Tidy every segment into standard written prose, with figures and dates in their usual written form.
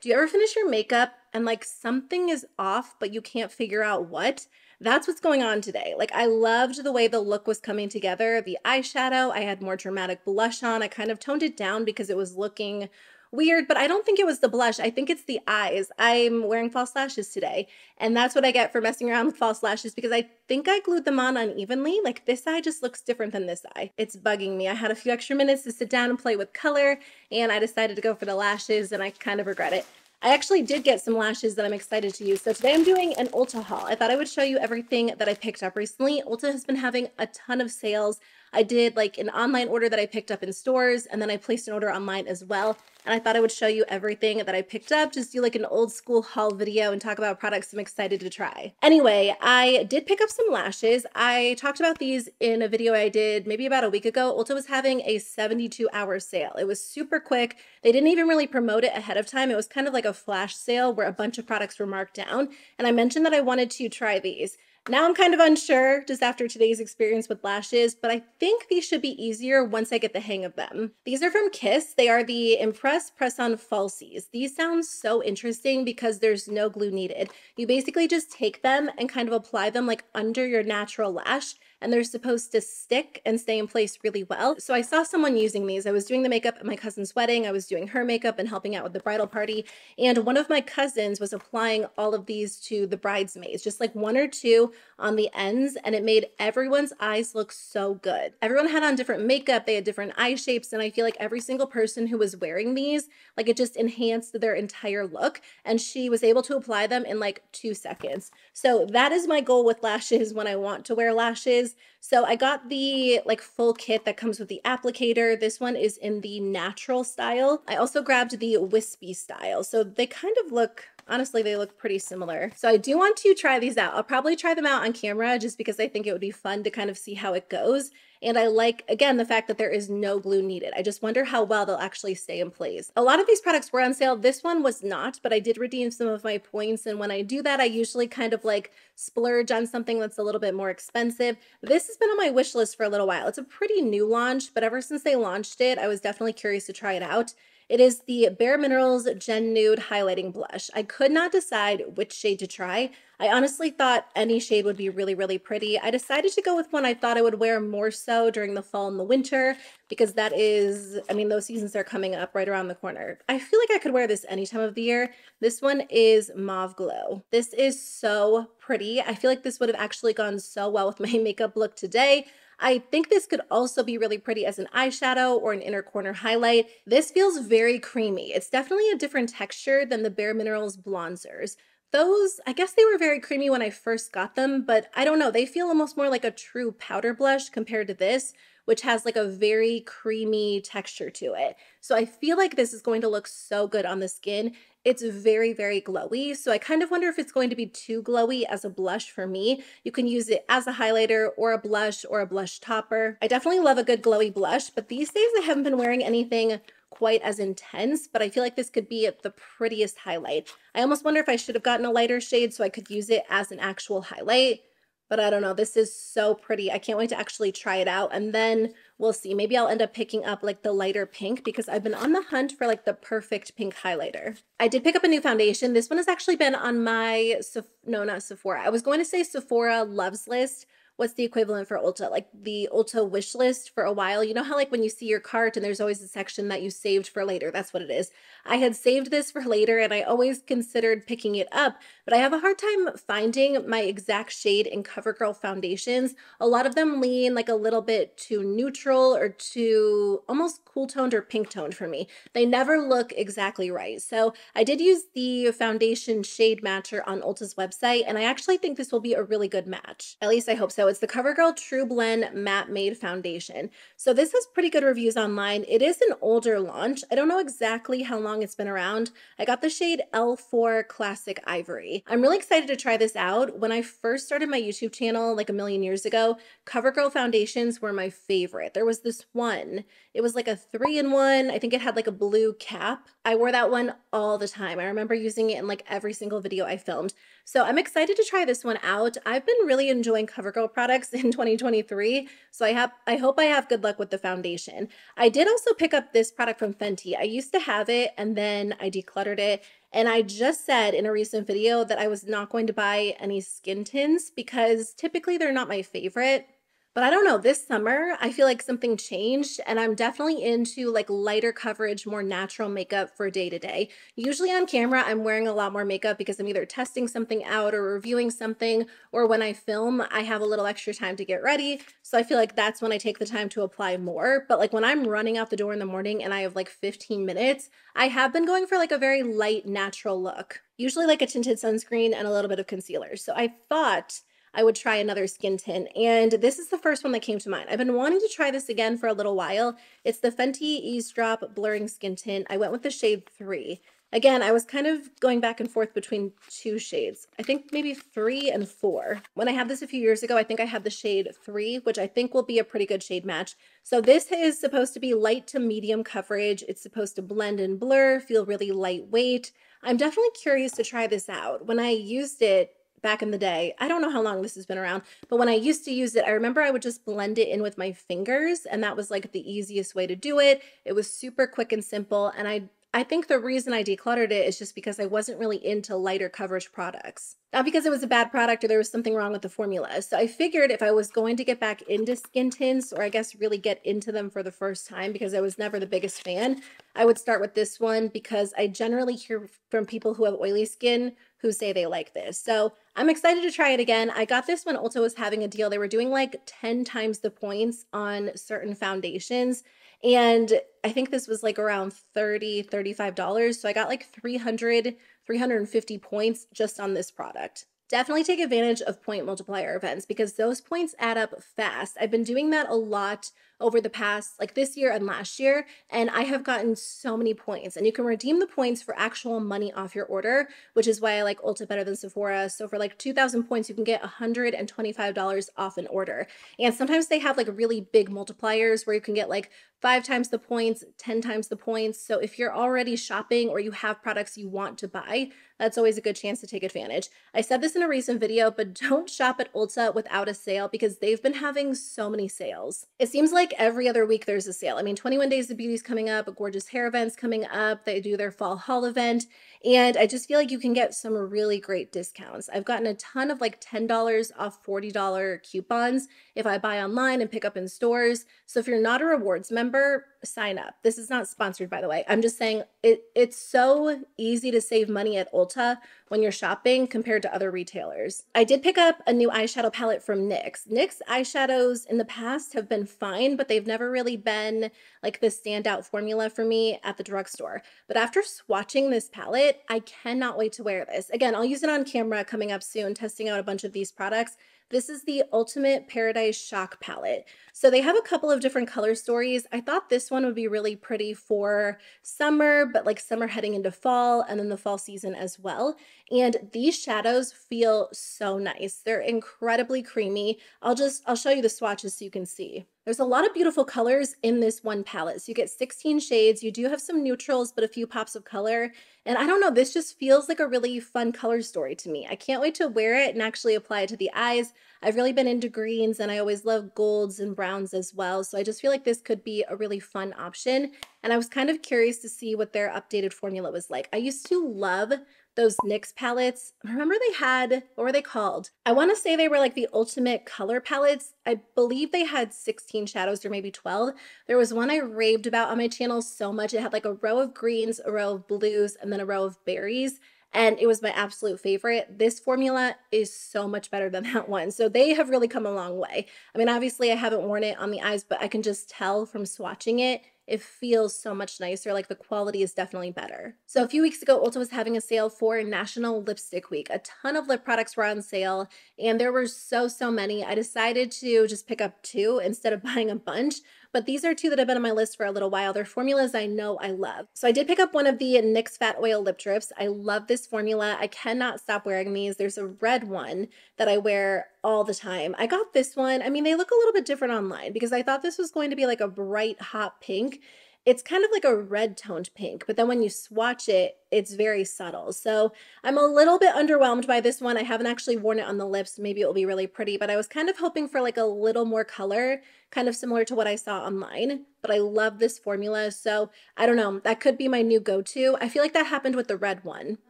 Do you ever finish your makeup and like something is off, but you can't figure out what? That's what's going on today. Like, I loved the way the look was coming together. The eyeshadow, I had more dramatic blush on. I kind of toned it down because it was looking weird, but I don't think it was the blush. I think it's the eyes. I'm wearing false lashes today, and that's what I get for messing around with false lashes because I think I glued them on unevenly. Like, this eye just looks different than this eye. It's bugging me. I had a few extra minutes to sit down and play with color, and I decided to go for the lashes, and I kind of regret it. I actually did get some lashes that I'm excited to use. So today I'm doing an Ulta haul. I thought I would show you everything that I picked up recently. Ulta has been having a ton of sales. I did like an online order that I picked up in stores, and then I placed an order online as well. And I thought I would show you everything that I picked up, just do like an old school haul video and talk about products I'm excited to try. Anyway, I did pick up some lashes. I talked about these in a video I did maybe about a week ago. Ulta was having a 72-hour sale. It was super quick. They didn't even really promote it ahead of time. It was kind of like a flash sale where a bunch of products were marked down. And I mentioned that I wanted to try these. Now I'm kind of unsure just after today's experience with lashes, but I think these should be easier once I get the hang of them. These are from Kiss. They are the Impress Press-On Falsies. These sound so interesting because there's no glue needed. You basically just take them and kind of apply them like under your natural lash, and they're supposed to stick and stay in place really well. So I saw someone using these. I was doing the makeup at my cousin's wedding. I was doing her makeup and helping out with the bridal party. And one of my cousins was applying all of these to the bridesmaids, just like one or two on the ends, and it made everyone's eyes look so good. Everyone had on different makeup, they had different eye shapes, and I feel like every single person who was wearing these, like it just enhanced their entire look, and she was able to apply them in like 2 seconds. So that is my goal with lashes when I want to wear lashes. So I got the like full kit that comes with the applicator. This one is in the natural style. I also grabbed the wispy style. So they kind of look, honestly, they look pretty similar. So I do want to try these out. I'll probably try them out on camera just because I think it would be fun to kind of see how it goes. And I like, again, the fact that there is no glue needed. I just wonder how well they'll actually stay in place. A lot of these products were on sale. This one was not, but I did redeem some of my points. And when I do that, I usually kind of like splurge on something that's a little bit more expensive. This has been on my wish list for a little while. It's a pretty new launch, but ever since they launched it, I was definitely curious to try it out. It is the Bare Minerals Gen Nude Highlighting Blush. I could not decide which shade to try. I honestly thought any shade would be really, really pretty. I decided to go with one I thought I would wear more so during the fall and the winter because that is, I mean, those seasons are coming up right around the corner. I feel like I could wear this any time of the year. This one is Mauve Glow. This is so pretty. I feel like this would have actually gone so well with my makeup look today. I think this could also be really pretty as an eyeshadow or an inner corner highlight. This feels very creamy. It's definitely a different texture than the Bare Minerals bronzers. Those, I guess they were very creamy when I first got them, but I don't know, they feel almost more like a true powder blush compared to this, which has like a very creamy texture to it. So I feel like this is going to look so good on the skin. It's very, very glowy. So I kind of wonder if it's going to be too glowy as a blush for me. You can use it as a highlighter or a blush topper. I definitely love a good glowy blush, but these days I haven't been wearing anything quite as intense, but I feel like this could be the prettiest highlight. I almost wonder if I should have gotten a lighter shade so I could use it as an actual highlight. But I don't know, this is so pretty. I can't wait to actually try it out, and then we'll see. Maybe I'll end up picking up like the lighter pink because I've been on the hunt for like the perfect pink highlighter. I did pick up a new foundation. This one has actually been on my, no, not Sephora. I was going to say Sephora loves list. What's the equivalent for Ulta? Like the Ulta wish list for a while. You know how like when you see your cart and there's always a section that you saved for later? That's what it is. I had saved this for later and I always considered picking it up, but I have a hard time finding my exact shade in CoverGirl foundations. A lot of them lean like a little bit too neutral or too almost cool toned or pink toned for me. They never look exactly right. So I did use the foundation shade matcher on Ulta's website, and I actually think this will be a really good match. At least I hope so. It's the CoverGirl True Blend Matte Made Foundation. So this has pretty good reviews online. It is an older launch. I don't know exactly how long it's been around. I got the shade L4 Classic Ivory. I'm really excited to try this out. When I first started my YouTube channel like a million years ago, CoverGirl foundations were my favorite. There was this one. It was like a 3-in-1. I think it had like a blue cap. I wore that one all the time. I remember using it in like every single video I filmed. So I'm excited to try this one out. I've been really enjoying CoverGirl products in 2023. So I hope I have good luck with the foundation. I did also pick up this product from Fenty. I used to have it and then I decluttered it. And I just said in a recent video that I was not going to buy any skin tints because typically they're not my favorite. But I don't know, this summer, I feel like something changed and I'm definitely into like lighter coverage, more natural makeup for day to day. Usually on camera, I'm wearing a lot more makeup because I'm either testing something out or reviewing something, or when I film, I have a little extra time to get ready. So I feel like that's when I take the time to apply more. But like when I'm running out the door in the morning and I have like 15 minutes, I have been going for like a very light, natural look. Usually like a tinted sunscreen and a little bit of concealer. So I thought I would try another skin tint. And this is the first one that came to mind. I've been wanting to try this again for a little while. It's the Fenty Eavesdrop Blurring Skin Tint. I went with the shade 3. Again, I was kind of going back and forth between 2 shades. I think maybe 3 and 4. When I had this a few years ago, I think I had the shade 3, which I think will be a pretty good shade match. So this is supposed to be light to medium coverage. It's supposed to blend and blur, feel really lightweight. I'm definitely curious to try this out. When I used it, back in the day, I don't know how long this has been around, but when I used to use it, I remember I would just blend it in with my fingers, and that was like the easiest way to do it. It was super quick and simple, and I think the reason I decluttered it is just because I wasn't really into lighter coverage products. Not because it was a bad product or there was something wrong with the formula. So I figured if I was going to get back into skin tints, or I guess really get into them for the first time because I was never the biggest fan, I would start with this one because I generally hear from people who have oily skin who say they like this. So I'm excited to try it again. I got this when Ulta was having a deal. They were doing like 10 times the points on certain foundations. And I think this was like around $30, $35. So I got like 300, 350 points just on this product. Definitely take advantage of point multiplier events because those points add up fast. I've been doing that a lot over the past, like this year and last year, and I have gotten so many points. And you can redeem the points for actual money off your order, which is why I like Ulta better than Sephora. So for like 2,000 points, you can get $125 off an order. And sometimes they have like really big multipliers where you can get like 5 times the points, 10 times the points. So if you're already shopping or you have products you want to buy, that's always a good chance to take advantage. I said this in a recent video, but don't shop at Ulta without a sale because they've been having so many sales. It seems like every other week there's a sale. I mean, 21 Days of Beauty is coming up, a Gorgeous Hair event's coming up. They do their fall haul event. And I just feel like you can get some really great discounts. I've gotten a ton of like $10 off $40 coupons if I buy online and pick up in stores. So if you're not a rewards member, sign up. This is not sponsored, by the way. I'm just saying it's so easy to save money at Ulta when you're shopping compared to other retailers. I did pick up a new eyeshadow palette from NYX. NYX eyeshadows in the past have been fine, but they've never really been like the standout formula for me at the drugstore. But after swatching this palette, I cannot wait to wear this. Again, I'll use it on camera coming up soon, testing out a bunch of these products. This is the Ultimate Paradise Shock palette. So they have a couple of different color stories. I thought this one would be really pretty for summer, but like summer heading into fall and then the fall season as well. And these shadows feel so nice. They're incredibly creamy. I'll show you the swatches so you can see. There's a lot of beautiful colors in this one palette. So you get 16 shades. You do have some neutrals, but a few pops of color. And I don't know, this just feels like a really fun color story to me. I can't wait to wear it and actually apply it to the eyes. I've really been into greens and I always love golds and browns as well. So I just feel like this could be a really fun option. And I was kind of curious to see what their updated formula was like. I used to love those NYX palettes. Remember they had, what were they called? I want to say they were like the ultimate color palettes. I believe they had 16 shadows or maybe 12. There was one I raved about on my channel so much. It had like a row of greens, a row of blues, and then a row of berries. And it was my absolute favorite. This formula is so much better than that one. So they have really come a long way. I mean, obviously I haven't worn it on the eyes, but I can just tell from swatching it, it feels so much nicer. Like the quality is definitely better. So a few weeks ago, Ulta was having a sale for National Lipstick Week. A ton of lip products were on sale and there were so many. I decided to just pick up 2 instead of buying a bunch. But these are 2 that have been on my list for a little while. They're formulas I know I love. So I did pick up one of the NYX Fat Oil Lip Drips. I love this formula. I cannot stop wearing these. There's a red one that I wear all the time. I got this one. I mean, they look a little bit different online because I thought this was going to be like a bright hot pink. It's kind of like a red toned pink, but then when you swatch it, it's very subtle. So I'm a little bit underwhelmed by this one. I haven't actually worn it on the lips. Maybe it will be really pretty, but I was kind of hoping for like a little more color, kind of similar to what I saw online. But I love this formula. So I don't know, that could be my new go-to. I feel like that happened with the red one.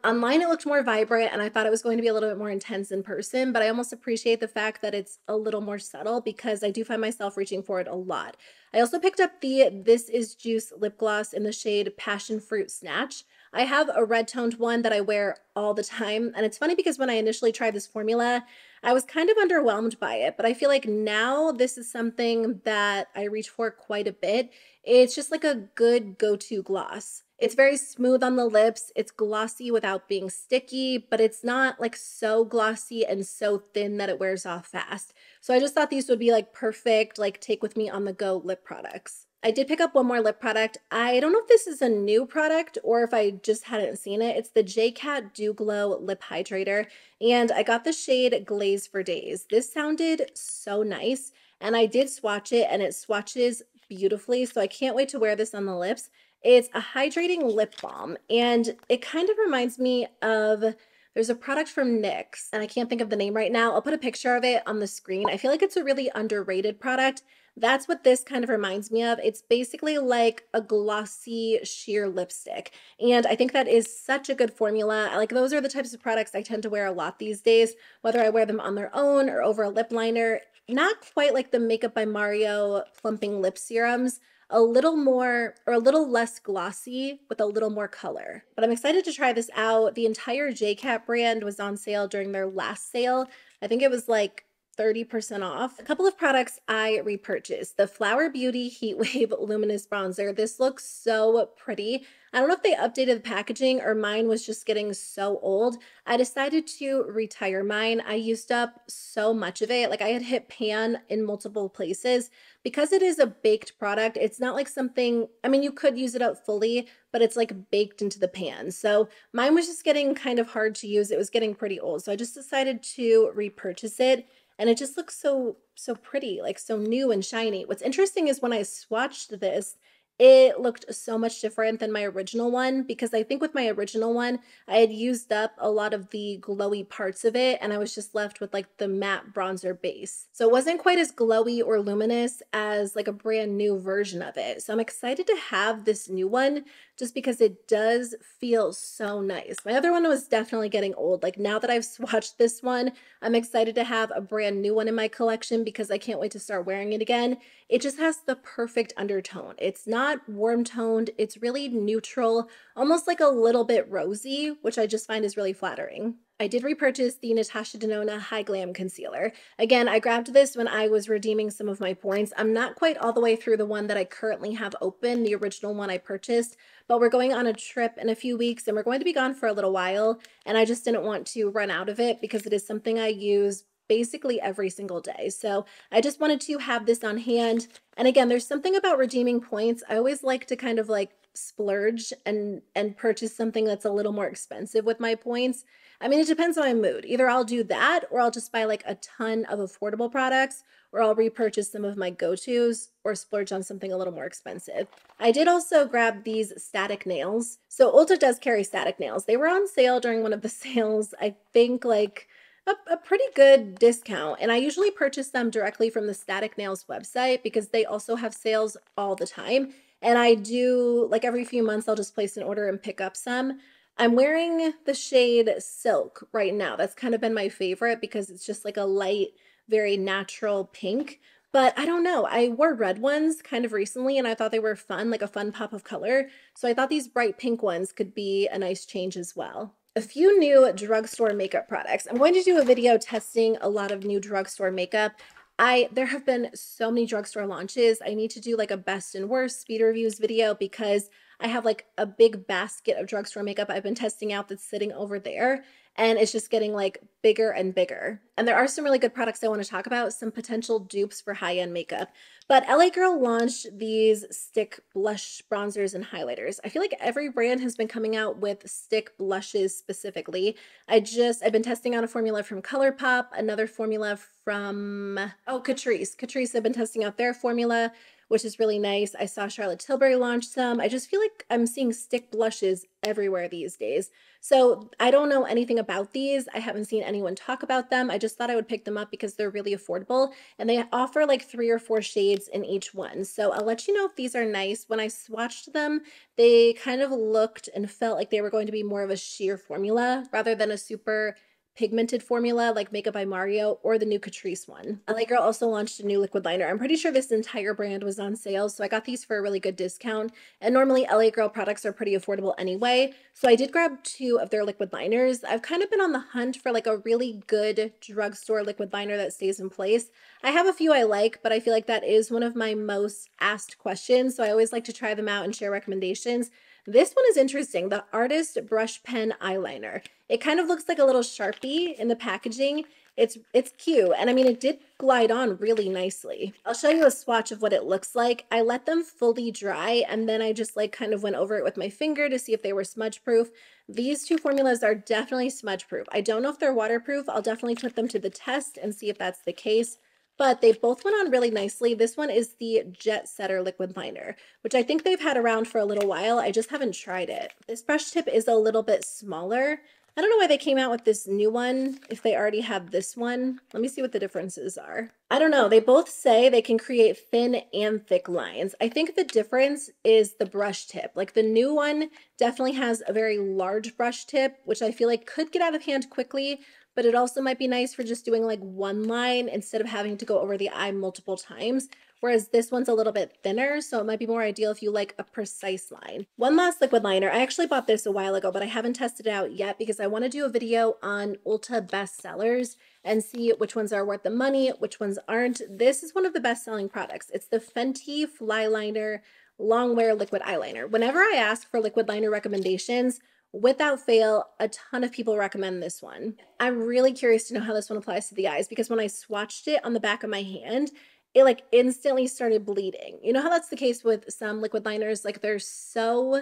Online, it looked more vibrant and I thought it was going to be a little bit more intense in person, but I almost appreciate the fact that it's a little more subtle because I do find myself reaching for it a lot. I also picked up the This Is Juice lip gloss in the shade Passion Fruit Snatch. I have a red toned one that I wear all the time. And it's funny because when I initially tried this formula, I was kind of underwhelmed by it, but I feel like now this is something that I reach for quite a bit. It's just like a good go-to gloss. It's very smooth on the lips. It's glossy without being sticky, but it's not like so glossy and so thin that it wears off fast. So I just thought these would be like perfect, like take with me on the go lip products. I did pick up one more lip product. I don't know if this is a new product or if I just hadn't seen it. It's the JCat Dew Glow Lip Hydrator, and I got the shade Glaze for Days. This sounded so nice, and I did swatch it, and it swatches beautifully, so I can't wait to wear this on the lips. It's a hydrating lip balm, and it kind of reminds me of, there's a product from NYX, and I can't think of the name right now. I'll put a picture of it on the screen. I feel like it's a really underrated product. That's what this kind of reminds me of. It's basically like a glossy sheer lipstick. And I think that is such a good formula. Like those are the types of products I tend to wear a lot these days, whether I wear them on their own or over a lip liner. Not quite like the Makeup by Mario plumping lip serums, a little more or a little less glossy with a little more color. But I'm excited to try this out. The entire JCat brand was on sale during their last sale. I think it was like 30% off. A couple of products I repurchased. The Flower Beauty Heat Wave Luminous Bronzer. This looks so pretty. I don't know if they updated the packaging or mine was just getting so old. I decided to retire mine. I used up so much of it. Like I had hit pan in multiple places. Because it is a baked product, it's not like something, I mean, you could use it out fully, but it's like baked into the pan. So mine was just getting kind of hard to use. It was getting pretty old. So I just decided to repurchase it. And it just looks so pretty, like so new and shiny. What's interesting is when I swatched this, it looked so much different than my original one because I think with my original one, I had used up a lot of the glowy parts of it and I was just left with like the matte bronzer base. So it wasn't quite as glowy or luminous as like a brand new version of it. So I'm excited to have this new one just because it does feel so nice. My other one was definitely getting old. Like now that I've swatched this one, I'm excited to have a brand new one in my collection because I can't wait to start wearing it again. It just has the perfect undertone. It's not warm toned, it's really neutral, almost like a little bit rosy, which I just find is really flattering. I did repurchase the Natasha Denona High Glam Concealer. Again, I grabbed this when I was redeeming some of my points. I'm not quite all the way through the one that I currently have open, the original one I purchased, but we're going on a trip in a few weeks and we're going to be gone for a little while, and I just didn't want to run out of it because it is something I use basically every single day. So I just wanted to have this on hand. And again, there's something about redeeming points. I always like to kind of like splurge and purchase something that's a little more expensive with my points. I mean, it depends on my mood. Either I'll do that or I'll just buy like a ton of affordable products, or I'll repurchase some of my go-tos or splurge on something a little more expensive. I did also grab these static nails. So Ulta does carry static nails. They were on sale during one of the sales, I think like a pretty good discount. And I usually purchase them directly from the Static Nails website because they also have sales all the time. And I do, like every few months, I'll just place an order and pick up some. I'm wearing the shade Silk right now. That's kind of been my favorite because it's just like a light, very natural pink. But I don't know, I wore red ones kind of recently and I thought they were fun, like a fun pop of color. So I thought these bright pink ones could be a nice change as well. A few new drugstore makeup products. I'm going to do a video testing a lot of new drugstore makeup. There have been so many drugstore launches. I need to do like a best and worst speed reviews video because I have like a big basket of drugstore makeup I've been testing out that's sitting over there, and it's just getting like bigger and bigger. And there are some really good products I want to talk about, some potential dupes for high-end makeup. But LA Girl launched these stick blush bronzers and highlighters. I feel like every brand has been coming out with stick blushes specifically. I've been testing out a formula from ColourPop, another formula from, oh, Catrice. Catrice, I've been testing out their formula. which is really nice. I saw Charlotte Tilbury launch some. I just feel like I'm seeing stick blushes everywhere these days. So I don't know anything about these. I haven't seen anyone talk about them. I just thought I would pick them up because they're really affordable and they offer like 3 or 4 shades in each one. So I'll let you know if these are nice. When I swatched them, they kind of looked and felt like they were going to be more of a sheer formula rather than a super pigmented formula like Makeup by Mario or the new Catrice one. LA Girl also launched a new liquid liner. I'm pretty sure this entire brand was on sale, so I got these for a really good discount. And normally LA Girl products are pretty affordable anyway, so I did grab 2 of their liquid liners. I've kind of been on the hunt for like a really good drugstore liquid liner that stays in place. I have a few I like, but I feel like that is one of my most asked questions, so I always like to try them out and share recommendations. This one is interesting, the Artist Brush Pen Eyeliner. It kind of looks like a little Sharpie in the packaging. It's cute, and I mean, it did glide on really nicely. I'll show you a swatch of what it looks like. I let them fully dry, and then I just like kind of went over it with my finger to see if they were smudge proof. These 2 formulas are definitely smudge proof. I don't know if they're waterproof. I'll definitely put them to the test and see if that's the case. But they both went on really nicely. This one is the Jet Setter liquid liner, which I think they've had around for a little while. I just haven't tried it. This brush tip is a little bit smaller. I don't know why they came out with this new one if they already have this one. Let me see what the differences are. I don't know. They both say they can create thin and thick lines. I think the difference is the brush tip. Like the new one definitely has a very large brush tip, which I feel like could get out of hand quickly, but it also might be nice for just doing like one line instead of having to go over the eye multiple times. Whereas this one's a little bit thinner, so it might be more ideal if you like a precise line. One last liquid liner. I actually bought this a while ago, but I haven't tested it out yet because I want to do a video on Ulta bestsellers and see which ones are worth the money, which ones aren't. This is one of the best-selling products. It's the Fenty Fly Liner Longwear Liquid Eyeliner. Whenever I ask for liquid liner recommendations, without fail, a ton of people recommend this one. I'm really curious to know how this one applies to the eyes because when I swatched it on the back of my hand, it like instantly started bleeding. You know how that's the case with some liquid liners? Like they're so,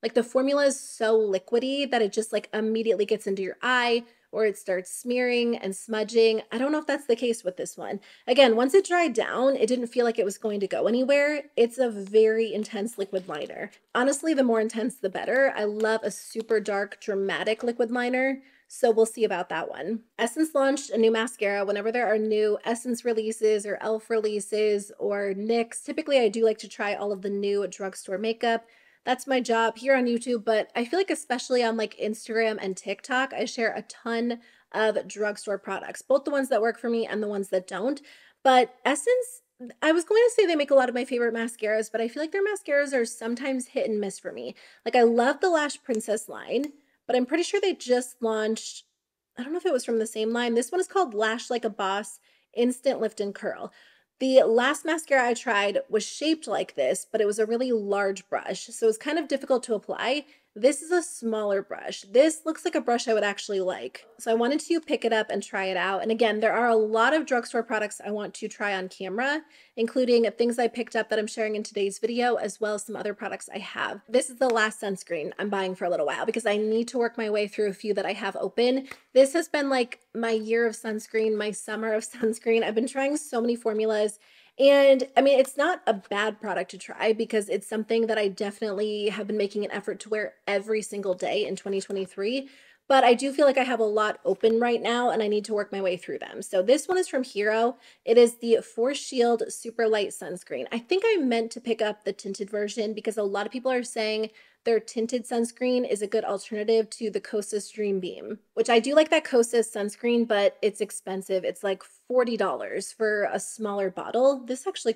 like the formula is so liquidy that it just like immediately gets into your eye or it starts smearing and smudging. I don't know if that's the case with this one. Again, once it dried down, it didn't feel like it was going to go anywhere. It's a very intense liquid liner. Honestly, the more intense, the better. I love a super dark, dramatic liquid liner. So we'll see about that one. Essence launched a new mascara. Whenever there are new Essence releases or e.l.f. releases or NYX, typically I do like to try all of the new drugstore makeup. That's my job here on YouTube, but I feel like especially on like Instagram and TikTok, I share a ton of drugstore products, both the ones that work for me and the ones that don't. But Essence, I was going to say they make a lot of my favorite mascaras, but I feel like their mascaras are sometimes hit and miss for me. Like I love the Lash Princess line, but I'm pretty sure they just launched, I don't know if it was from the same line. This one is called Lash Like a Boss Instant Lift and Curl. The last mascara I tried was shaped like this, but it was a really large brush, so it's kind of difficult to apply. This is a smaller brush. This looks like a brush I would actually like. So I wanted to pick it up and try it out. And again, there are a lot of drugstore products I want to try on camera, including things I picked up that I'm sharing in today's video, as well as some other products I have. This is the last sunscreen I'm buying for a little while because I need to work my way through a few that I have open. This has been like my year of sunscreen, my summer of sunscreen. I've been trying so many formulas. And I mean, it's not a bad product to try because it's something that I definitely have been making an effort to wear every single day in 2023. But I do feel like I have a lot open right now and I need to work my way through them. So this one is from Hero. It is the Force Shield Super Light Sunscreen. I think I meant to pick up the tinted version because a lot of people are saying their tinted sunscreen is a good alternative to the Kosas Dream Beam, which I do like that Kosas sunscreen, but it's expensive. It's like $40 for a smaller bottle. This actually,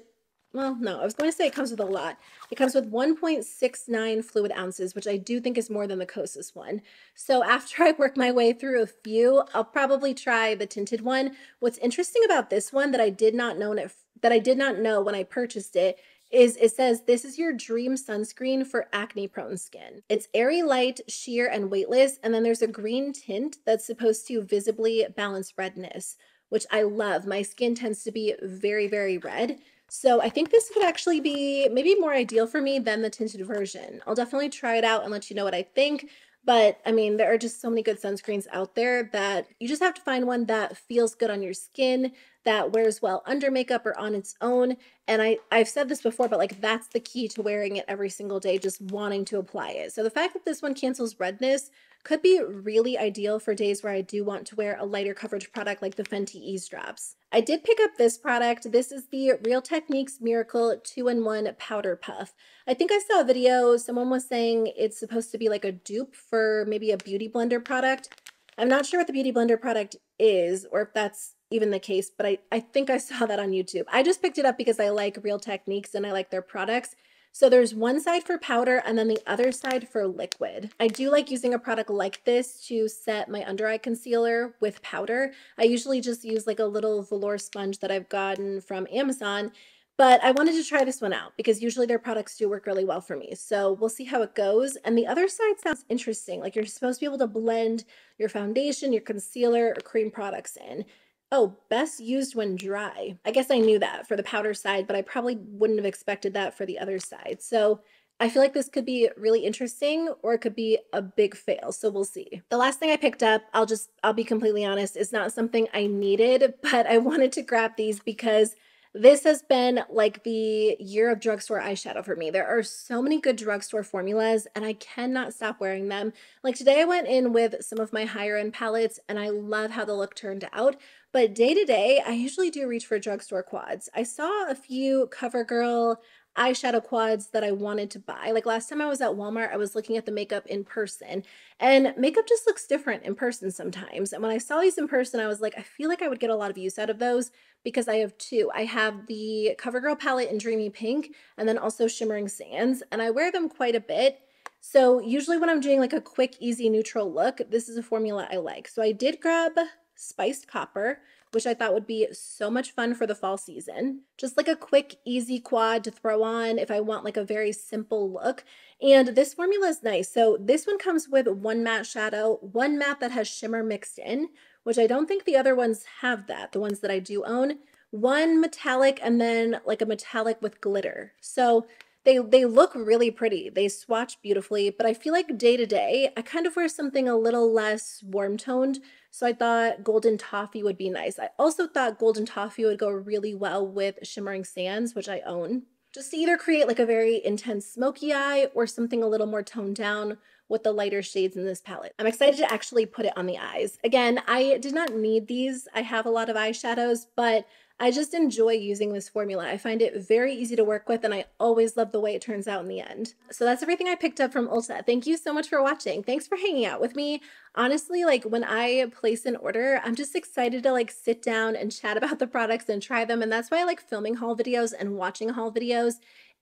well, no, I was going to say it comes with a lot. It comes with 1.69 fluid ounces, which I do think is more than the Kosas one. So after I work my way through a few, I'll probably try the tinted one. What's interesting about this one that I did not know when I purchased it is it says this is your dream sunscreen for acne prone skin. It's airy, light, sheer, and weightless, and then there's a green tint that's supposed to visibly balance redness, which I love. My skin tends to be very, very red. So I think this would actually be maybe more ideal for me than the tinted version. I'll definitely try it out and let you know what I think. But I mean, there are just so many good sunscreens out there that you just have to find one that feels good on your skin, that wears well under makeup or on its own. And I've said this before, but like that's the key to wearing it every single day, just wanting to apply it. So the fact that this one cancels redness could be really ideal for days where I do want to wear a lighter coverage product like the Fenty Ease Drops. I did pick up this product. This is the Real Techniques Miracle 2-in-1 Powder Puff. I think I saw a video, someone was saying it's supposed to be like a dupe for maybe a Beauty Blender product. I'm not sure what the Beauty Blender product is or if that's even the case, but I think I saw that on YouTube. I just picked it up because I like Real Techniques and I like their products. So there's one side for powder and then the other side for liquid. I do like using a product like this to set my under eye concealer with powder. I usually just use like a little velour sponge that I've gotten from Amazon, but I wanted to try this one out because usually their products do work really well for me. So we'll see how it goes. And the other side sounds interesting. Like you're supposed to be able to blend your foundation, your concealer, or cream products in. Oh, best used when dry. I guess I knew that for the powder side, but I probably wouldn't have expected that for the other side. So I feel like this could be really interesting or it could be a big fail. So we'll see. The last thing I picked up, I'll be completely honest, is not something I needed, but I wanted to grab these because this has been like the year of drugstore eyeshadow for me. There are so many good drugstore formulas and I cannot stop wearing them. Like today I went in with some of my higher end palettes and I love how the look turned out. But day to day, I usually do reach for drugstore quads. I saw a few CoverGirl eyeshadow quads that I wanted to buy. Like last time I was at Walmart, I was looking at the makeup in person and makeup just looks different in person sometimes. And when I saw these in person, I was like, I feel like I would get a lot of use out of those because I have two. I have the CoverGirl palette in Dreamy Pink and then also Shimmering Sands, and I wear them quite a bit. So usually when I'm doing like a quick, easy, neutral look, this is a formula I like. So I did grab Spiced Copper, which I thought would be so much fun for the fall season. Just like a quick, easy quad to throw on if I want like a very simple look. And this formula is nice. So this one comes with one matte shadow, one matte that has shimmer mixed in, which I don't think the other ones have that, the ones that I do own. One metallic and then like a metallic with glitter. So they look really pretty. They swatch beautifully, but I feel like day to day, I kind of wear something a little less warm toned. So I thought Golden Toffee would be nice. I also thought Golden Toffee would go really well with Shimmering Sands, which I own. Just to either create like a very intense smoky eye or something a little more toned down with the lighter shades in this palette. I'm excited to actually put it on the eyes. Again, I did not need these. I have a lot of eyeshadows, but I just enjoy using this formula. I find it very easy to work with and I always love the way it turns out in the end. So that's everything I picked up from Ulta. Thank you so much for watching. Thanks for hanging out with me. Honestly, like when I place an order, I'm just excited to like sit down and chat about the products and try them. And that's why I like filming haul videos and watching haul videos.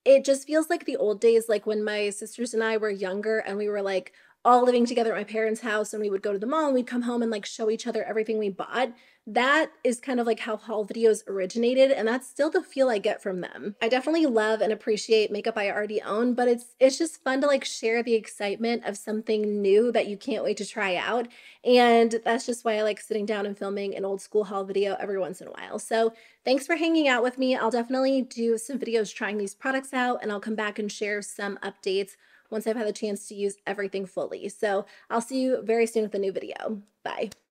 It just feels like the old days, like when my sisters and I were younger and we were like all living together at my parents' house and we would go to the mall and we'd come home and like show each other everything we bought. That is kind of like how haul videos originated, and that's still the feel I get from them. I definitely love and appreciate makeup I already own, but it's just fun to like share the excitement of something new that you can't wait to try out. And that's just why I like sitting down and filming an old school haul video every once in a while. So thanks for hanging out with me. I'll definitely do some videos trying these products out and I'll come back and share some updates once I've had the chance to use everything fully. So I'll see you very soon with a new video. Bye.